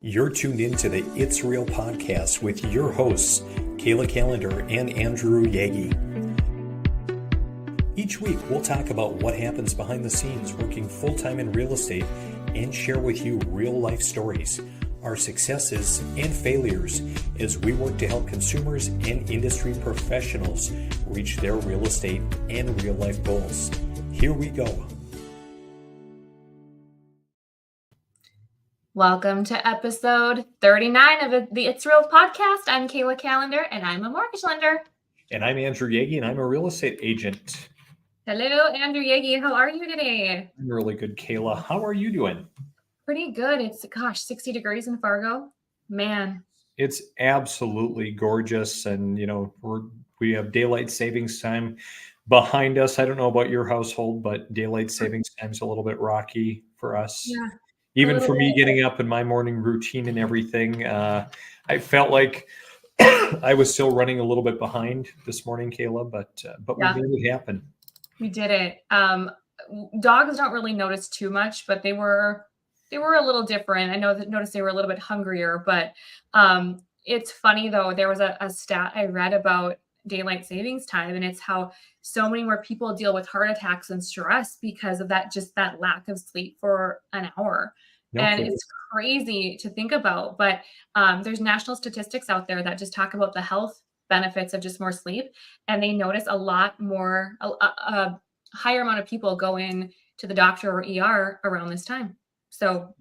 You're tuned into the It's Real podcast with your hosts, Kayla Calendar and Andrew Yagi. Each week, we'll talk about what happens behind the scenes working full-time in real estate and share with you real-life stories, our successes and failures as we work to help consumers and industry professionals reach their real estate and real-life goals. Here we go. Welcome to episode 39 of the It's Real podcast. I'm Kayla Calendar, and I'm a mortgage lender. And I'm Andrew Yagi, and I'm a real estate agent. Hello, Andrew Yagi. How are you today? I'm really good, Kayla. How are you doing? Pretty good. It's, 60 degrees in Fargo. Man. It's absolutely gorgeous. And, we have daylight savings time behind us. I don't know about your household, but daylight savings time is a little bit rocky for us. Yeah. Even for me getting up in my morning routine and everything, I felt like I was still running a little bit behind this morning, Kayla, but we made it happen. We did it. Dogs don't really notice too much, but they were a little different. I noticed they were a little bit hungrier, but it's funny though. There was a stat I read about daylight savings time, and it's how so many more people deal with heart attacks and stress because of that lack of sleep for an hour. It's crazy to think about, but there's national statistics out there that just talk about the health benefits of just more sleep, and they notice a lot more, a higher amount of people go in to the doctor or ER around this time. So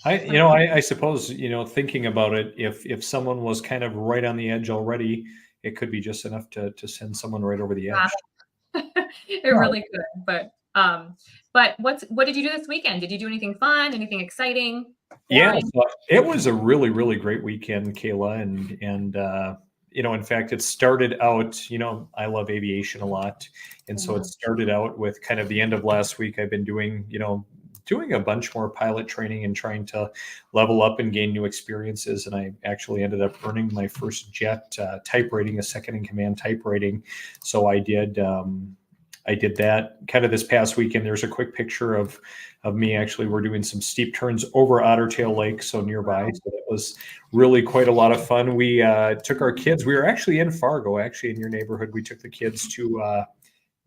I suppose, thinking about it, if someone was kind of right on the edge already, it could be just enough to send someone right over the edge. It really could, but what did you do this weekend? Did you do anything fun, anything exciting? Yeah, so it was a really, really great weekend, Kayla. And in fact, it started out, I love aviation a lot. And so it started out with kind of the end of last week. I've been doing a bunch more pilot training and trying to level up and gain new experiences. And I actually ended up earning my first jet type rating, a second in command type rating. So I did that kind of this past weekend. There's a quick picture of me. Actually, we're doing some steep turns over Otter Tail Lake, so nearby. So that was really quite a lot of fun. We took our kids. We were actually in Fargo, actually in your neighborhood. We took the kids to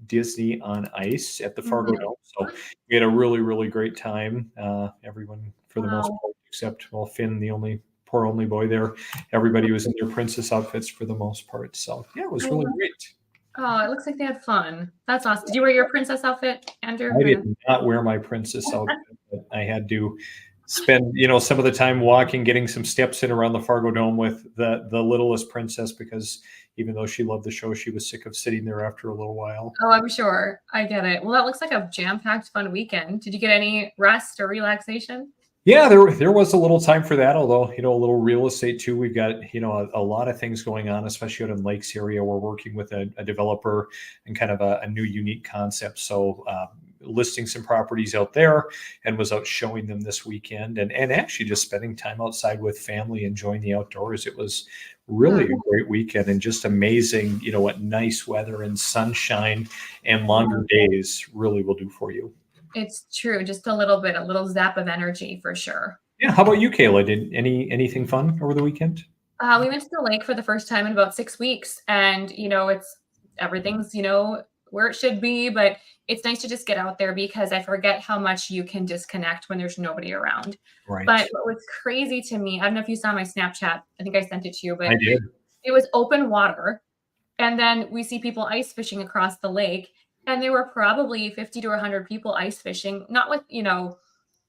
Disney on Ice at the Fargo Dome. So we had a really, really great time. Everyone, for the most part, except Finn, the only boy there. Everybody was in their princess outfits for the most part. So yeah, it was really great. Oh, it looks like they had fun. That's awesome. Did you wear your princess outfit, Andrew? I did not wear my princess outfit, but I had to spend, some of the time walking, getting some steps in around the Fargo Dome with the littlest princess, because even though she loved the show, she was sick of sitting there after a little while. Oh, I'm sure. I get it. Well, that looks like a jam-packed fun weekend. Did you get any rest or relaxation? Yeah, there was a little time for that, although, a little real estate too. We've got, a lot of things going on, especially out in Lakes area. We're working with a developer and kind of a new unique concept. So listing some properties out there, and was out showing them this weekend, and actually just spending time outside with family, enjoying the outdoors. It was really a great weekend, and just amazing, what nice weather and sunshine and longer days really will do for you. It's true. Just a little zap of energy for sure. Yeah. How about you, Kayla? Did anything fun over the weekend? We went to the lake for the first time in about 6 weeks, and everything's where it should be, but it's nice to just get out there, because I forget how much you can disconnect when there's nobody around. Right. But what was crazy to me, I don't know if you saw my Snapchat. I think I sent it to you, but I did. It was open water, and then we see people ice fishing across the lake. And there were probably 50 to 100 people ice fishing, not with,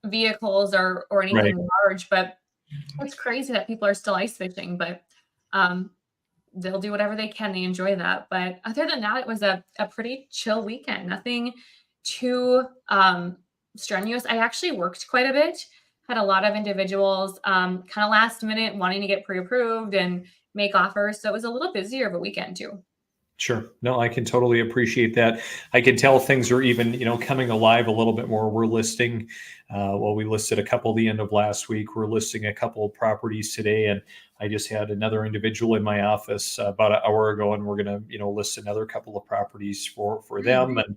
vehicles or anything large, but it's crazy that people are still ice fishing, but they'll do whatever they can. They enjoy that. But other than that, it was a pretty chill weekend. Nothing too strenuous. I actually worked quite a bit, had a lot of individuals kind of last minute wanting to get pre-approved and make offers. So it was a little busier of a weekend too. Sure. No, I can totally appreciate that. I can tell things are even, coming alive a little bit more. We're listing, we listed a couple the end of last week. We're listing a couple of properties today, and I just had another individual in my office about an hour ago, and we're going to, list another couple of properties for them, and,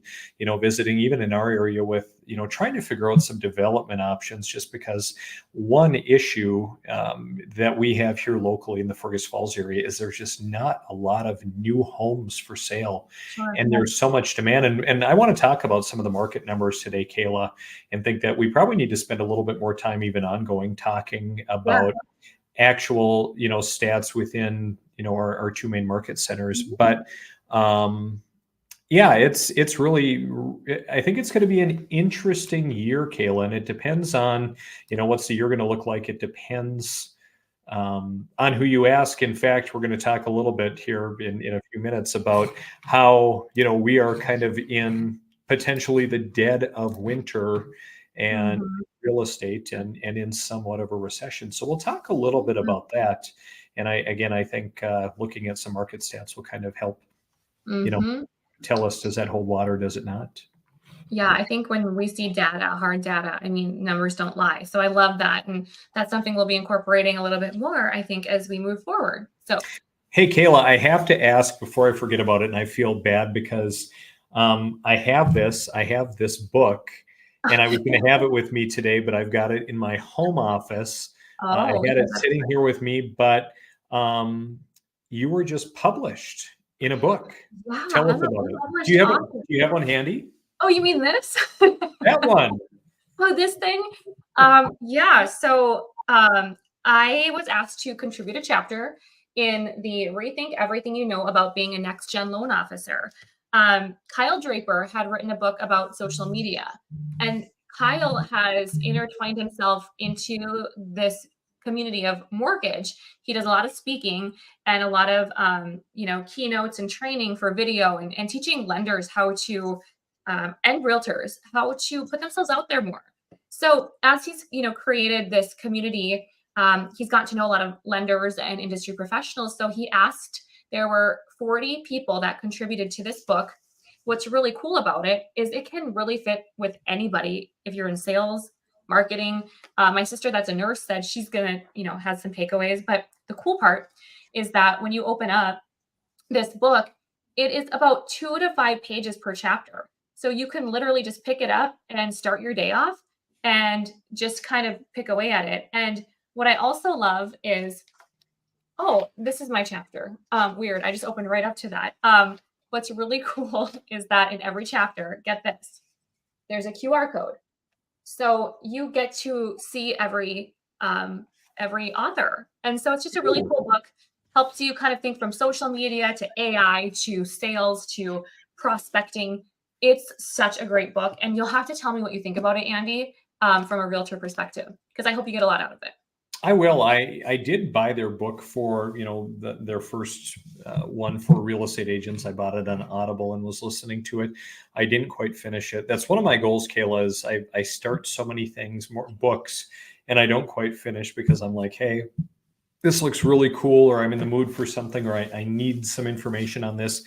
visiting even in our area with, trying to figure out some development options, just because one issue that we have here locally in the Fergus Falls area is there's just not a lot of new homes for sale. Sure. And there's so much demand. And I want to talk about some of the market numbers today, Kayla, and think that we probably need to spend a little bit more time even ongoing talking about actual, stats within, our two main market centers. But it's really, I think it's going to be an interesting year, Kayla, and it depends on, what's the year going to look like. It depends on who you ask. In fact, we're going to talk a little bit here in a few minutes about how, we are kind of in potentially the dead of winter and real estate and in somewhat of a recession. So we'll talk a little bit about that. And I think looking at some market stats will kind of help, tell us, does that hold water? Does it not? Yeah, I think when we see data, hard data, I mean, numbers don't lie. So I love that. And that's something we'll be incorporating a little bit more, I think, as we move forward. So, hey, Kayla, I have to ask before I forget about it, and I feel bad because I have this book, and I was going to have it with me today, but I've got it in my home office. I had it sitting here with me, but you were just published in a book. Wow, Tell us about it. Do you have one handy? Oh, you mean this? That one. Oh, this thing? So I was asked to contribute a chapter in the Rethink Everything You Know About Being a Next Gen Loan Officer. Kyle Draper had written a book about social media, and Kyle has intertwined himself into this community of mortgage. He does a lot of speaking and a lot of, keynotes and training for video and teaching lenders how to, and realtors, how to put themselves out there more. So as he's, created this community, he's gotten to know a lot of lenders and industry professionals. So he asked, there were 40 people that contributed to this book. What's really cool about it is it can really fit with anybody. If you're in sales, marketing, my sister that's a nurse said she's gonna, has some takeaways. But the cool part is that when you open up this book, it is about 2 to 5 pages per chapter. So you can literally just pick it up and start your day off and just kind of pick away at it. And what I also love is, this is my chapter. Weird. I just opened right up to that. What's really cool is that in every chapter, get this, there's a QR code. So you get to see every author. And so it's just a really cool book. Helps you kind of think from social media to AI to sales to prospecting. It's such a great book. And you'll have to tell me what you think about it, Andy, from a realtor perspective, because I hope you get a lot out of it. I will. I did buy their book for, their first one for real estate agents. I bought it on Audible and was listening to it. I didn't quite finish it. That's one of my goals, Kayla, is I start so many things, more books, and I don't quite finish because I'm like, hey, this looks really cool, or I'm in the mood for something, or I need some information on this.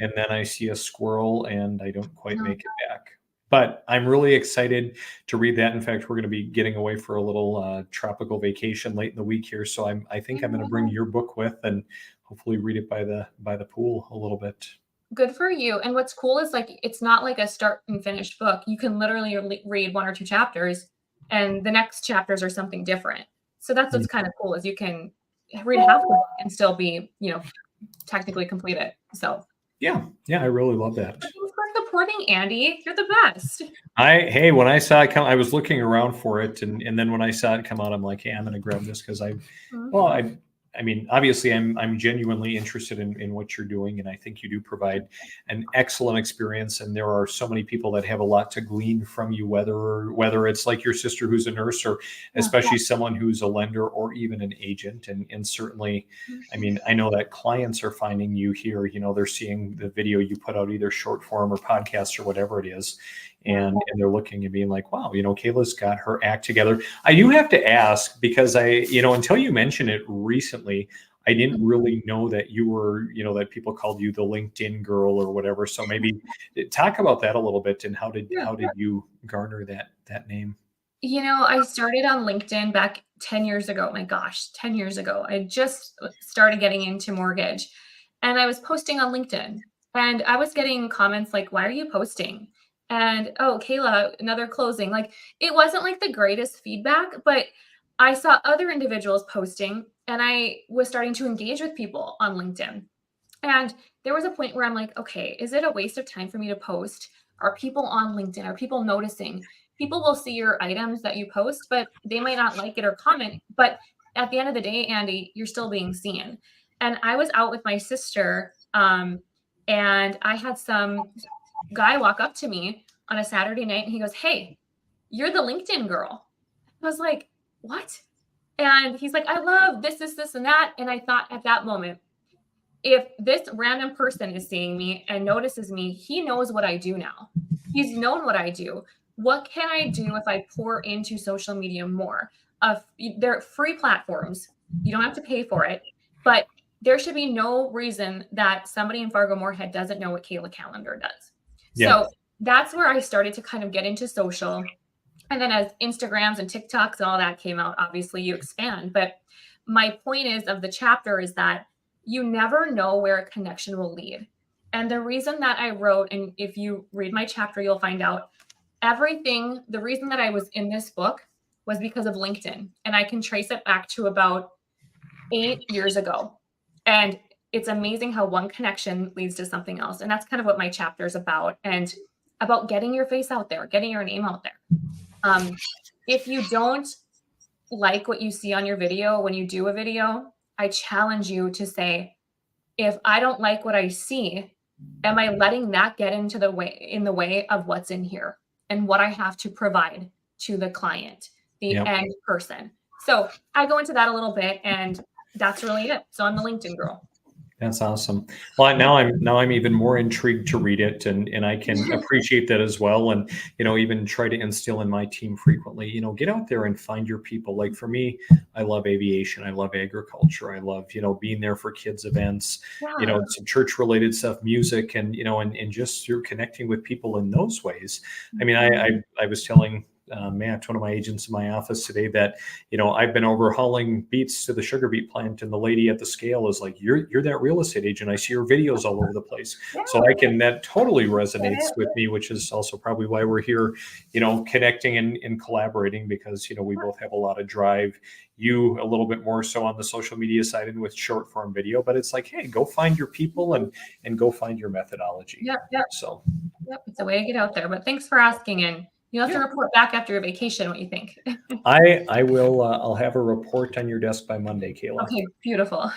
And then I see a squirrel and I don't quite make it back. But I'm really excited to read that. In fact, we're going to be getting away for a little tropical vacation late in the week here. So I think I'm going to bring your book with and hopefully read it by the pool a little bit. Good for you. And what's cool is it's not like a start and finish book. You can literally read 1 or 2 chapters and the next chapters are something different. So that's what's kind of cool is you can read half the book and still be, technically complete it. So yeah, I really love that. Thanks for supporting, Andy. You're the best. When I saw it come, I was looking around for it, and then when I saw it come out, I'm like, hey, I'm going to grab this because obviously I'm genuinely interested in what you're doing, and I think you do provide an excellent experience. And there are so many people that have a lot to glean from you, whether it's like your sister who's a nurse, or especially someone who's a lender or even an agent. And certainly, I know that clients are finding you here. They're seeing the video you put out, either short form or podcast or whatever it is. And they're looking and being like, wow, Kayla's got her act together. I do have to ask, because until you mentioned it recently, I didn't really know that you were, that people called you the LinkedIn girl or whatever. So maybe talk about that a little bit, and how did you garner that name? I started on LinkedIn back 10 years ago. My gosh, 10 years ago. I just started getting into mortgage and I was posting on LinkedIn and I was getting comments like, why are you posting? And oh, Kayla, another closing. Like it wasn't like the greatest feedback, but I saw other individuals posting and I was starting to engage with people on LinkedIn. And there was a point where I'm like, okay, is it a waste of time for me to post? Are people on LinkedIn? Are people noticing? People will see your items that you post, but they might not like it or comment. But at the end of the day, Andy, you're still being seen. And I was out with my sister, and I had some guy walk up to me on a Saturday night and he goes, hey, you're the LinkedIn girl. I was like, what? And he's like, I love this, and that. And I thought at that moment, if this random person is seeing me and notices me, he knows what I do now. He's known what I do. What can I do if I pour into social media more? They're free platforms. You don't have to pay for it, but there should be no reason that somebody in Fargo Moorhead doesn't know what Kayla Calendar does. Yeah. So that's where I started to kind of get into social. And then as Instagrams and TikToks and all that came out, obviously you expand. But my point is of the chapter is that you never know where a connection will lead. And the reason that I wrote, and if you read my chapter, you'll find out the reason that I was in this book was because of LinkedIn. And I can trace it back to about 8 years ago. And it's amazing how one connection leads to something else. And that's kind of what my chapter is about, and about getting your face out there, getting your name out there. If you don't like what you see on your video when you do a video, I challenge you to say, if I don't like what I see, am I letting that get in the way of what's in here and what I have to provide to the client, the end person? So I go into that a little bit, and that's really it. So I'm the LinkedIn girl. That's awesome. Well, now I'm even more intrigued to read it, and I can appreciate that as well. And even try to instill in my team frequently. Get out there and find your people. Like for me, I love aviation. I love agriculture. I love being there for kids events. Yeah. Some church related stuff, music, and and just you're connecting with people in those ways. I mean, I was telling Matt, one of my agents in my office today, that I've been overhauling beets to the sugar beet plant, and the lady at the scale is like, you're that real estate agent. I see your videos all over the place. Yeah. So that totally resonates with me, which is also probably why we're here, connecting and collaborating, because we both have a lot of drive. You a little bit more so on the social media side and with short form video, but it's like, hey, go find your people and go find your methodology. Yep. So it's a way to get out there. But thanks for asking, and you'll have to report back after your vacation what you think. I will. I'll have a report on your desk by Monday, Kayla. Okay, beautiful.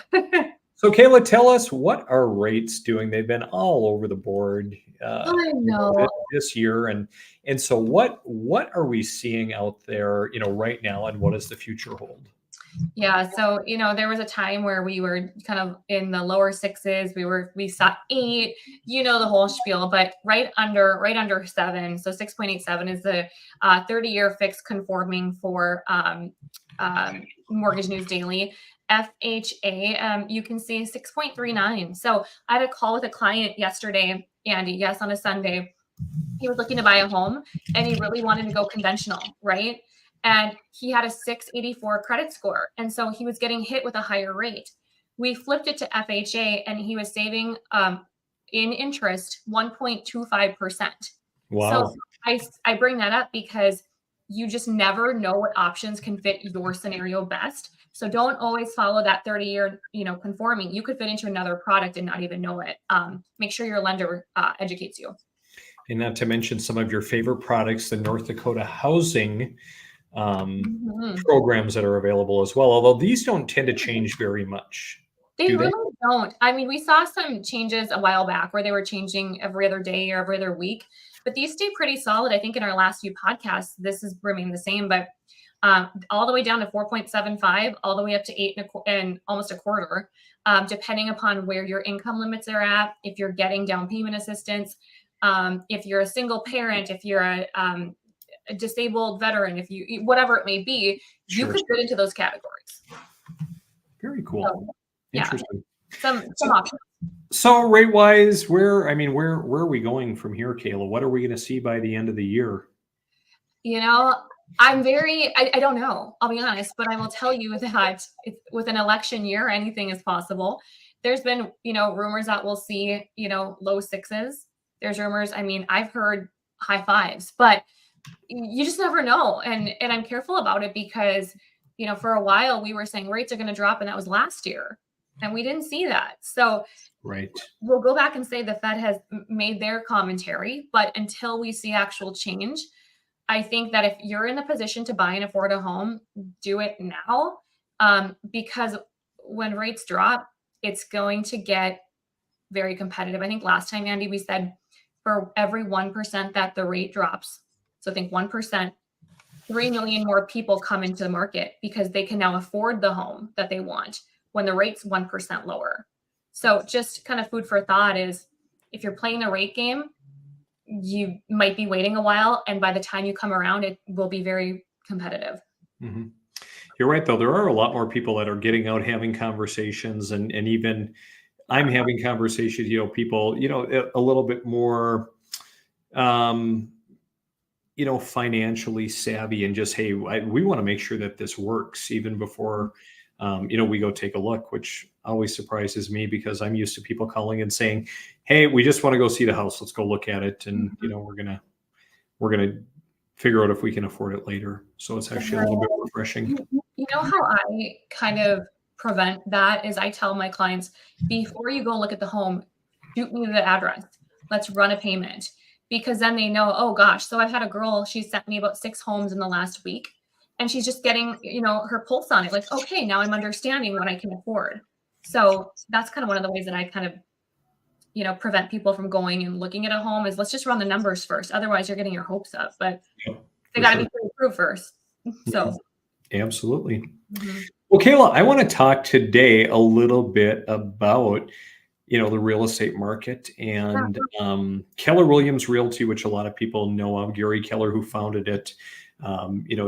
So, Kayla, tell us, what are rates doing? They've been all over the board I know. this year, and so what are we seeing out there, right now, and what does the future hold? Yeah. So, there was a time where we were kind of in the lower sixes. We saw 8, the whole spiel, but right under 7. So 6.87 is the 30-year fixed conforming for Mortgage News Daily. FHA, you can see 6.39. So I had a call with a client yesterday, Andy, yes, on a Sunday. He was looking to buy a home and he really wanted to go conventional, right? And he had a 684 credit score. And so he was getting hit with a higher rate. We flipped it to FHA and he was saving in interest 1.25%. Wow. So I bring that up because you just never know what options can fit your scenario best. So don't always follow that 30-year, conforming. You could fit into another product and not even know it. Make sure your lender educates you. And not to mention some of your favorite products, the North Dakota housing programs that are available as well, although these don't tend to change very much. They really don't. I mean, we saw some changes a while back where they were changing every other day or every other week, but these stay pretty solid. I think in our last few podcasts, this has remained the same, but all the way down to 4.75, all the way up to 8 and almost a quarter, depending upon where your income limits are at, if you're getting down payment assistance, if you're a single parent, if you're a disabled veteran, if you, whatever it may be, you could fit into those categories. Very cool. So, interesting. Some options. So rate wise, where are we going from here, Kayla? What are we going to see by the end of the year? I don't know. I'll be honest, but I will tell you that with an election year, anything is possible. There's been, rumors that we'll see, low sixes. There's rumors. I mean, I've heard high fives, but you just never know. And I'm careful about it because, for a while we were saying rates are going to drop, and that was last year, and we didn't see that. So Right. we'll go back and say the Fed has made their commentary, but until we see actual change, I think that if you're in the position to buy and afford a home, do it now, because when rates drop, it's going to get very competitive. I think last time, Andy, we said for every 1% that the rate drops, so think 1%, 3 million more people come into the market because they can now afford the home that they want when the rate's 1% lower. So just kind of food for thought is if you're playing the rate game, you might be waiting a while, and by the time you come around, it will be very competitive. Mm-hmm. You're right, though. There are a lot more people that are getting out, having conversations, and even I'm having conversations, people, a little bit more, financially savvy, and just, hey, we want to make sure that this works even before, we go take a look, which always surprises me because I'm used to people calling and saying, hey, we just want to go see the house. Let's go look at it. And, we're going to figure out if we can afford it later. So it's actually a little bit refreshing. You know how I kind of prevent that is I tell my clients, before you go look at the home, shoot me the address. Let's run a payment, because then they know, oh gosh. So I've had a girl, she sent me about 6 homes in the last week, and she's just getting, her pulse on it. Like, okay, now I'm understanding what I can afford. So that's kind of one of the ways that I kind of, prevent people from going and looking at a home is let's just run the numbers first. Otherwise you're getting your hopes up, but they got to be pre-approved first. So absolutely. Well, Kayla, I want to talk today a little bit about, the real estate market and Keller Williams Realty, which a lot of people know of. Gary Keller, who founded it,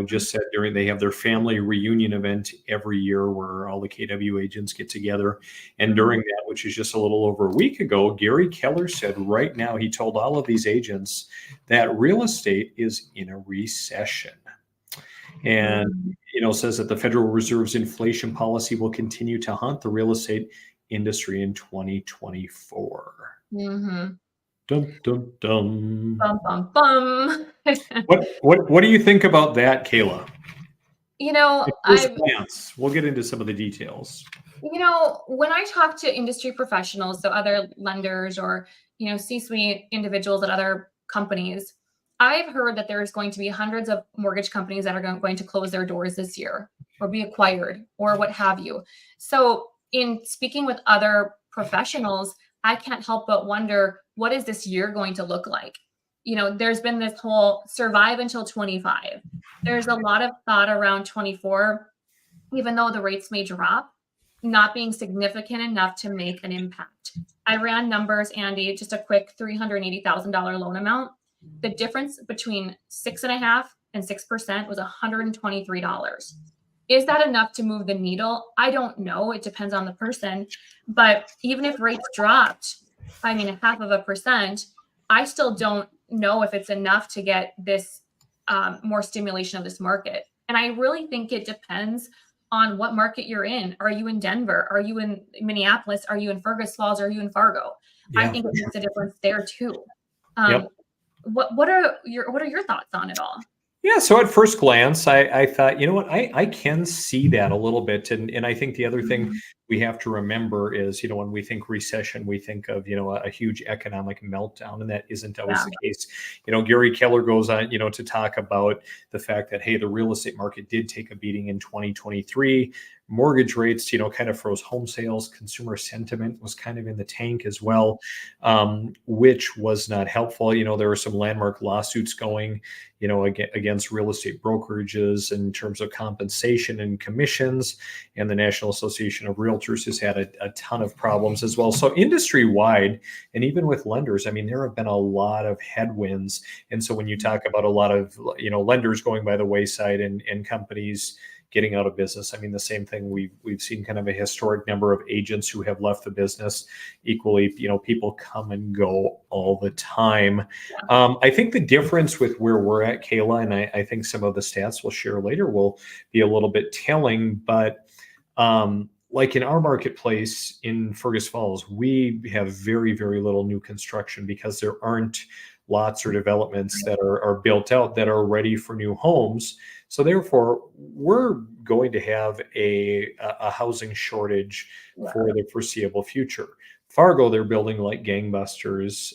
just said they have their family reunion event every year where all the KW agents get together. And during that, which is just a little over a week ago, Gary Keller said right now, he told all of these agents that real estate is in a recession. And, says that the Federal Reserve's inflation policy will continue to haunt the real estate industry in 2024. Mm-hmm. Dum, dum, dum. Bum, bum, bum. What do you think about that, Kayla? We'll get into some of the details. When I talk to industry professionals, so other lenders or, C-suite individuals at other companies, I've heard that there's going to be hundreds of mortgage companies that are going to close their doors this year or be acquired or what have you. So in speaking with other professionals, I can't help but wonder, what is this year going to look like? There's been this whole survive until 25. There's a lot of thought around 24, even though the rates may drop, not being significant enough to make an impact. I ran numbers, Andy, just a quick $380,000 loan amount. The difference between 6.5% and 6% was $123. Is that enough to move the needle? I don't know. It depends on the person. But even if rates dropped, 0.5%, I still don't know if it's enough to get this more stimulation of this market. And I really think it depends on what market you're in. Are you in Denver? Are you in Minneapolis? Are you in Fergus Falls? Are you in Fargo? Yeah, I think it makes a difference there too. What are your thoughts on it all? Yeah, so at first glance, I thought, I can see that a little bit. And I think the other thing we have to remember is, when we think recession, we think of, a huge economic meltdown, and that isn't always the case. Gary Keller goes on, to talk about the fact that, hey, the real estate market did take a beating in 2023. Mortgage rates, kind of froze home sales. Consumer sentiment was kind of in the tank as well, which was not helpful. There were some landmark lawsuits going, against real estate brokerages in terms of compensation and commissions. And the National Association of Realtors has had a ton of problems as well. So industry-wide, and even with lenders, there have been a lot of headwinds. And so when you talk about a lot of, lenders going by the wayside and companies getting out of business. I mean, the same thing, we've seen kind of a historic number of agents who have left the business. Equally, people come and go all the time. I think the difference with where we're at, Kayla, and I think some of the stats we'll share later will be a little bit telling, but like in our marketplace in Fergus Falls, we have very, very little new construction because there aren't lots or developments that are built out that are ready for new homes. So therefore, we're going to have a housing shortage for the foreseeable future. Fargo, they're building like gangbusters,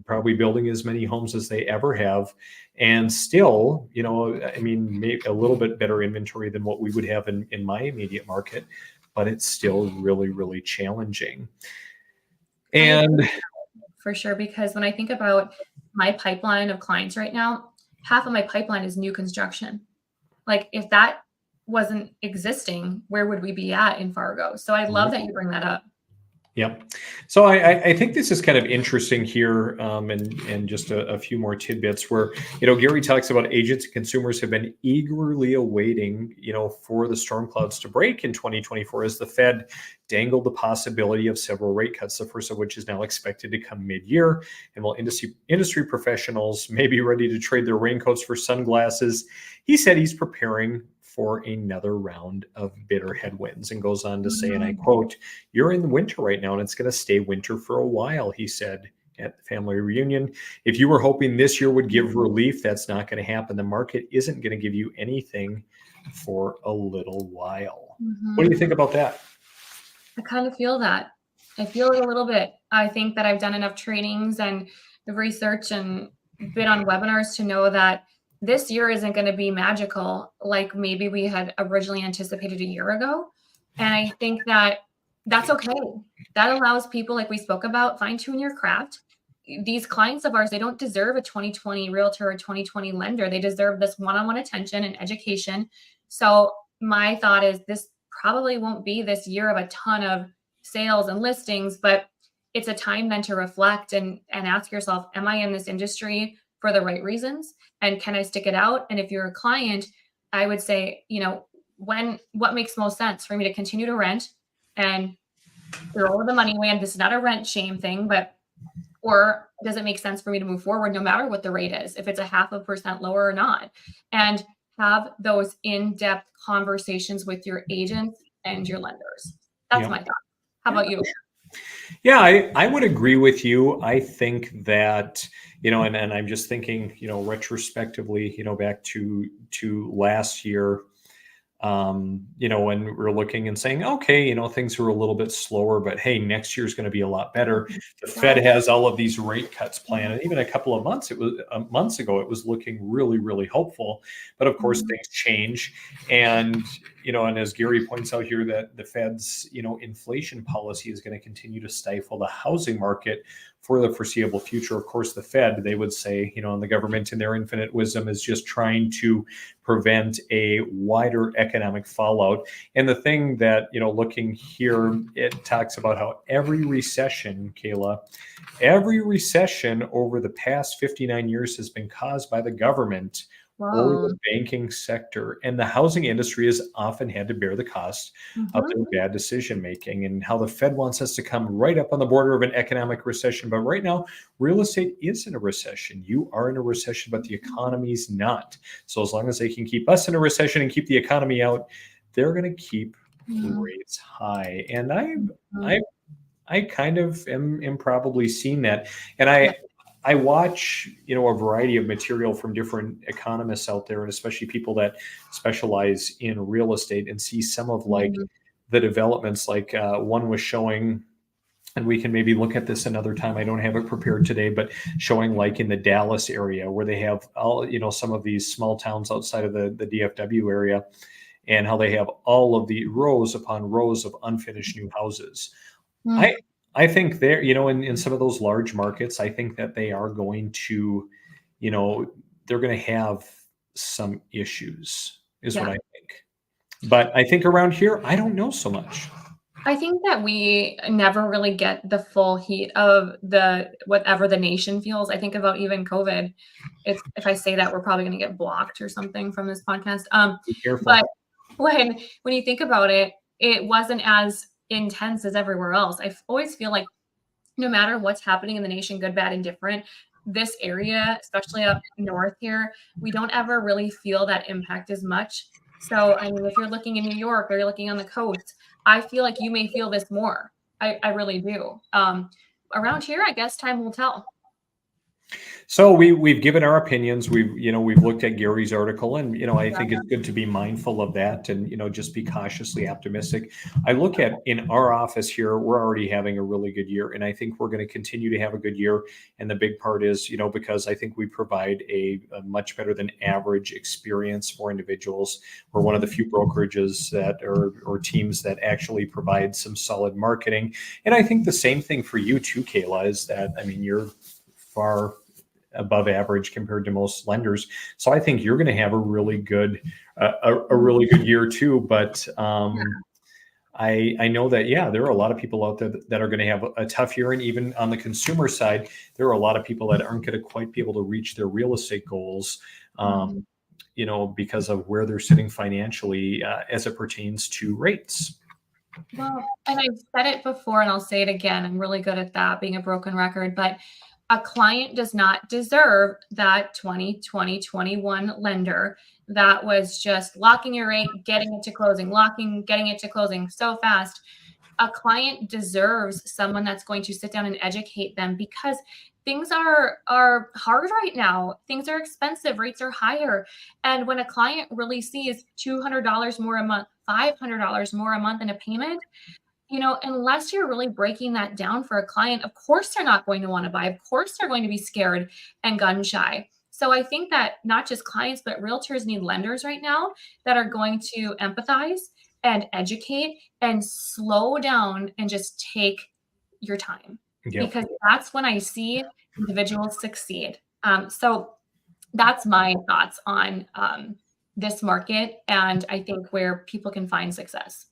probably building as many homes as they ever have. And still, I mean, maybe a little bit better inventory than what we would have in my immediate market, but it's still really, really challenging. And for sure, because when I think about my pipeline of clients right now, half of my pipeline is new construction. Like if that wasn't existing, where would we be at in Fargo? So I love that you bring that up. Yep. So I think this is kind of interesting here, and just a few more tidbits where, Gary talks about agents and consumers have been eagerly awaiting, for the storm clouds to break in 2024 as the Fed dangled the possibility of several rate cuts, the first of which is now expected to come mid-year. And while industry professionals may be ready to trade their raincoats for sunglasses, he said he's preparing for another round of bitter headwinds, and goes on to say, and I quote, "You're in winter right now and it's going to stay winter for a while," he said at the family reunion. "If you were hoping this year would give relief, that's not going to happen. The market isn't going to give you anything for a little while." What do you think about that? I kind of feel that. I feel it a little bit. I think that I've done enough trainings and the research and been on webinars to know that this year isn't going to be magical like maybe we had originally anticipated a year ago. And I think that that's okay. That allows people, like we spoke about, fine-tune your craft. These clients of ours, they don't deserve a 2020 realtor or 2020 lender. They deserve this one-on-one attention and education. So my thought is this probably won't be this year of a ton of sales and listings, but it's a time then to reflect and ask yourself, am I in this industry for the right reasons? And can I stick it out? And if you're a client, I would say, what makes most sense for me to continue to rent and throw the money away? And this is not a rent shame thing, or does it make sense for me to move forward no matter what the rate is, if it's a 0.5% lower or not? And have those in-depth conversations with your agents and your lenders. That's my thought. How about you? Yeah, I would agree with you. I think that, and I'm just thinking, retrospectively, back to last year, when we're looking and saying, okay, things are a little bit slower, but hey, next year's going to be a lot better. The Fed has all of these rate cuts planned. And even a couple of months ago, it was looking really, really hopeful. But of course, things change. And, and as Gary points out here, that the Fed's, inflation policy is going to continue to stifle the housing market for the foreseeable future. Of course, the Fed, they would say, and the government in their infinite wisdom is just trying to prevent a wider economic fallout. And the thing that, looking here, it talks about how every recession, Kayla, every recession over the past 59 years has been caused by the government or the banking sector. And the housing industry has often had to bear the cost of their bad decision making, and how the Fed wants us to come right up on the border of an economic recession. But right now, real estate is in a recession. You are in a recession, but the economy's not. So as long as they can keep us in a recession and keep the economy out, they're going to keep rates high. And I kind of am probably seeing that. And I watch, a variety of material from different economists out there, and especially people that specialize in real estate, and see some of the developments, like one was showing, and we can maybe look at this another time, I don't have it prepared today, but showing like in the Dallas area where they have all, some of these small towns outside of the DFW area, and how they have all of the rows upon rows of unfinished new houses. I think they're, in some of those large markets, I think that they are going to, they're going to have some issues, is what I think. But I think around here, I don't know so much. I think that we never really get the full heat of whatever the nation feels. I think about even COVID. If I say that, we're probably going to get blocked or something from this podcast. Be careful. But when you think about it, it wasn't as intense as everywhere else. I always feel like no matter what's happening in the nation, good, bad, and different, this area, especially up north here, we don't ever really feel that impact as much. So, I mean, if you're looking in New York or you're looking on the coast, I feel like you may feel this more. I really do. Around here, I guess time will tell. So we've given our opinions. We've looked at Gary's article, and I think it's good to be mindful of that, and just be cautiously optimistic. I look at in our office here, we're already having a really good year, and I think we're going to continue to have a good year. And the big part is, because I think we provide a much better than average experience for individuals. We're one of the few brokerages that or teams that actually provide some solid marketing, and I think the same thing for you too, Kayla. Is that you're far above average compared to most lenders. So I think you're going to have a really good year too. But I know that, there are a lot of people out there that are going to have a tough year. And even on the consumer side, there are a lot of people that aren't going to quite be able to reach their real estate goals, because of where they're sitting financially as it pertains to rates. Well, and I've said it before and I'll say it again. I'm really good at that, being a broken record, but a client does not deserve that 2020, 21 lender that was just locking your rate, getting it to closing, getting it to closing so fast. A client deserves someone that's going to sit down and educate them, because things are hard right now. Things are expensive, rates are higher. And when a client really sees $200 more a month, $500 more a month in a payment, unless you're really breaking that down for a client, of course they're not going to want to buy. Of course they're going to be scared and gun shy. So I think that not just clients, but realtors need lenders right now that are going to empathize and educate and slow down and just take your time. Yep. Because that's when I see individuals succeed. So that's my thoughts on this market, and I think where people can find success.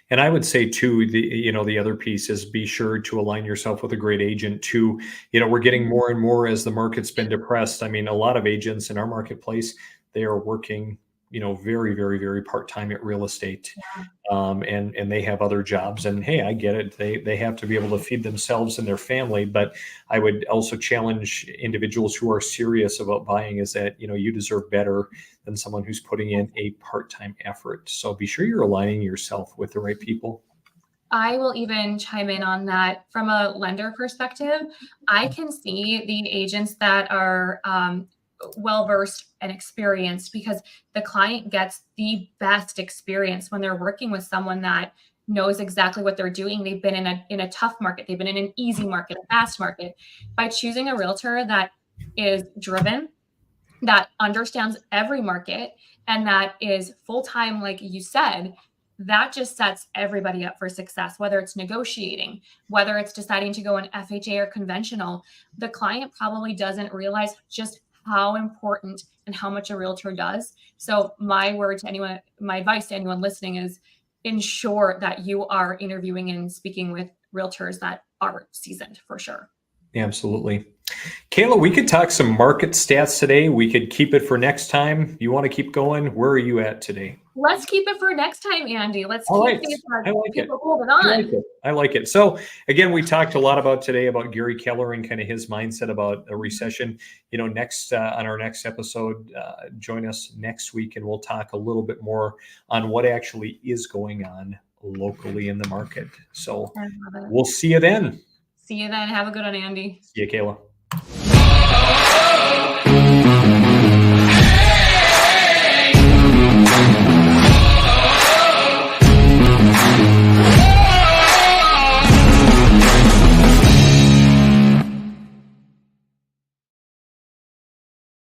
And I would say too, the other piece is be sure to align yourself with a great agent too. We're getting more and more as the market's been depressed. A lot of agents in our marketplace, they are working, very, very, very part-time at real estate. And they have other jobs, and hey, I get it. They have to be able to feed themselves and their family. But I would also challenge individuals who are serious about buying is that, you deserve better than someone who's putting in a part-time effort. So be sure you're aligning yourself with the right people. I will even chime in on that from a lender perspective. I can see the agents that are well-versed and experienced, because the client gets the best experience when they're working with someone that knows exactly what they're doing. They've been in a tough market. They've been in an easy market, a fast market. By choosing a realtor that is driven, that understands every market, and that is full-time, like you said, that just sets everybody up for success, whether it's negotiating, whether it's deciding to go in FHA or conventional. The client probably doesn't realize just how important and how much a realtor does. So my advice to anyone listening is ensure that you are interviewing and speaking with realtors that are seasoned for sure. Absolutely. Kayla, we could talk some market stats today. We could keep it for next time. You want to keep going? Where are you at today? Let's keep it for next time, Andy. Let's All keep right. these people holding on. I like it. So again, we talked a lot about Gary Keller and kind of his mindset about a recession. Next on our next episode, join us next week, and we'll talk a little bit more on what actually is going on locally in the market. So we'll see you then. See you then. Have a good one, Andy. See you, Kayla.